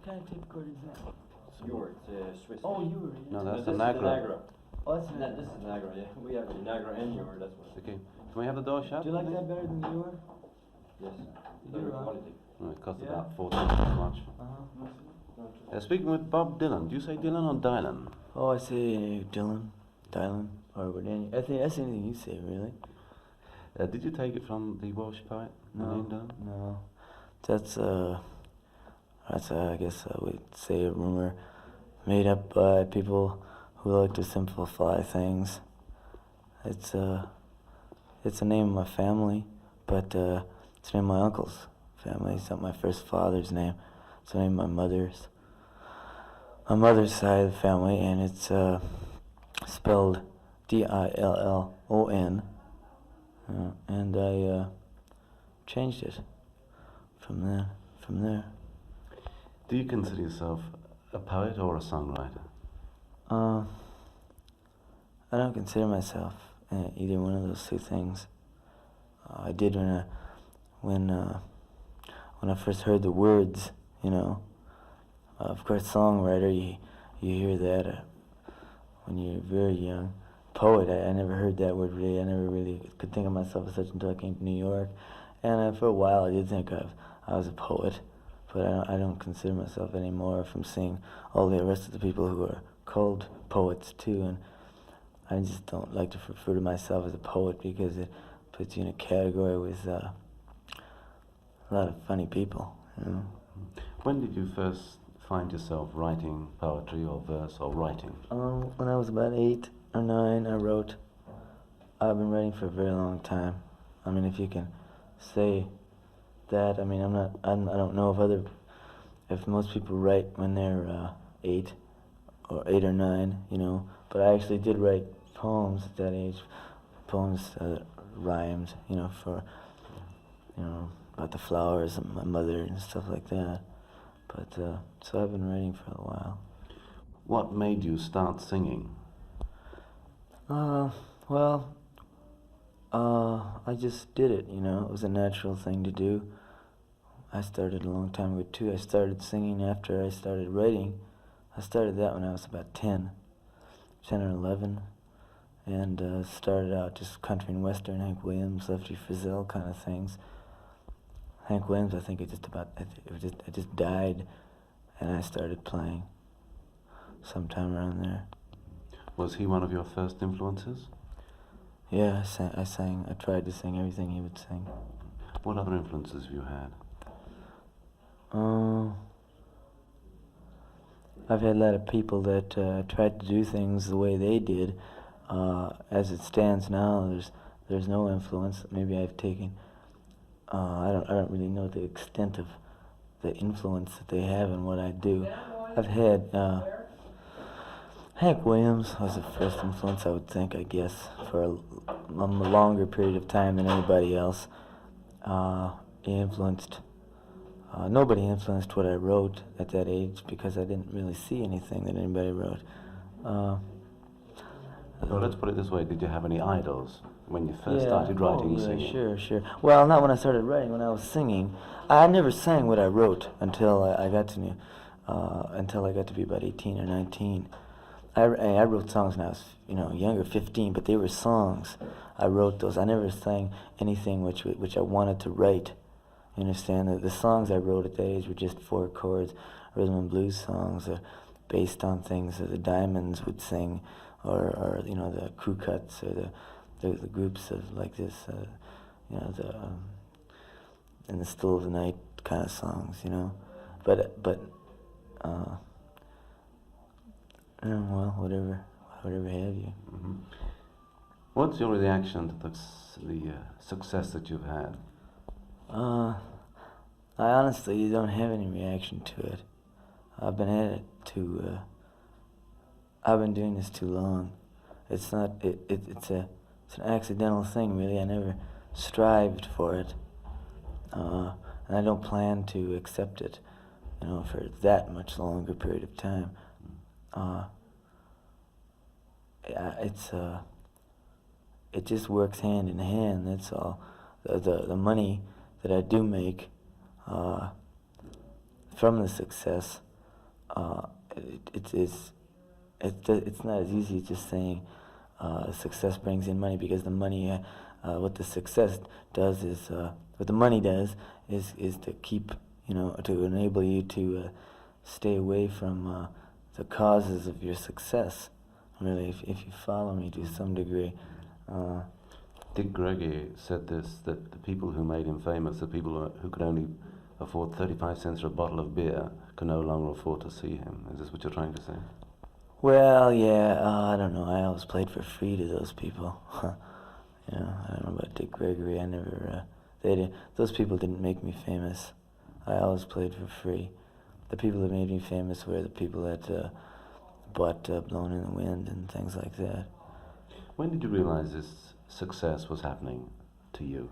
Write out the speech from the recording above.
kind of tape recorder is that? Your, it's Swiss. Oh, Ewer. No, No, that's this the is the Nagra. Nagra. Oh, that's an This is the Nagra, yeah. We have the Nagra and Ewer, that's what. Okay. Can we have the door shut? Do you like that better than the Ewer? Yes. You Better do, huh? quality. No, it costs Yeah. about 4 times as much. Uh-huh. Speaking with Bob Dylan, do you say Dylan or Dylan? Oh, I say Dylan, or whatever. I think that's anything you say, really. Did you take it from the Welsh poet? the name Dylan? No. That's I guess I would say a rumor made up by people who like to simplify things. It's the name of my family, but it's the name of my uncle's family. It's not my first father's name. It's the name of my mother's side of the family, and it's spelled Dillon, and I changed it from there. Do you consider yourself a poet or a songwriter? I don't consider myself either one of those two things. I did when I first heard the words, you know. Of course, songwriter, you hear that when you're very young. Poet, I never heard that word really. I never really could think of myself as such until I came to New York. And for a while, I did think I was a poet, but I don't consider myself anymore from seeing all the rest of the people who are called poets too. And I just don't like to refer to myself as a poet because it puts you in a category with a lot of funny people, you know. When did you first find yourself writing poetry or verse or writing? When I was about 8 or 9, I wrote. I've been writing for a very long time. I mean, if you can say that, I mean, I don't know if most people write when they're 8 or 9, you know. But I actually did write poems at that age, poems, rhymes, you know, about the flowers and my mother and stuff like that. But so I've been writing for a while. What made you start singing? I just did it, you know. It was a natural thing to do. I started a long time ago too. I started singing after I started writing. I started that when I was about 10 or 11, and started out just country and western, Hank Williams, Lefty Frizzell kind of things. Hank Williams, I think it just died, and I started playing sometime around there. Was he one of your first influences? Yeah, I sang. I tried to sing everything he would sing. What other influences have you had? I've had a lot of people that tried to do things the way they did. As it stands now, there's no influence. Maybe I've taken. I don't really know the extent of the influence that they have in what I do. I've had Hank Williams was the first influence, I would think, I guess, for a longer period of time than anybody else. He influenced. Nobody influenced what I wrote at that age because I didn't really see anything that anybody wrote. Well, let's put it this way: did you have any idols when you first started writing and singing? Sure. Well, not when I started writing. When I was singing, I never sang what I wrote until I got to be about 18 or 19. I wrote songs when I was, younger, 15, but they were songs. I wrote those. I never sang anything which I wanted to write. You understand? The songs I wrote at that age were just 4 chords, rhythm and blues songs, based on things that the Diamonds would sing, or the Crew Cuts, or the groups of like this, in the still of the night kind of songs, But well, whatever have you. Mm-hmm. What's your reaction to the success that you've had? I honestly don't have any reaction to it. I've been at it I've been doing this too long. It's not. It's an accidental thing, really. I never strived for it, and I don't plan to accept it, for that much longer period of time. It just works hand in hand. That's all. The money that I do make from the success it's not as easy as just saying success brings in money, because the money, what the success does is, what the money does is to keep, to enable you to stay away from the causes of your success. Really, if you follow me to some degree. Dick Gregory said this, that the people who made him famous, the people who could only afford 35 cents for a bottle of beer, can no longer afford to see him. Is this what you're trying to say? Well, yeah, I don't know. I always played for free to those people. I don't know about Dick Gregory. I never. Those people didn't make me famous. I always played for free. The people that made me famous were the people that bought Blown in the Wind and things like that. When did you realize this success was happening to you?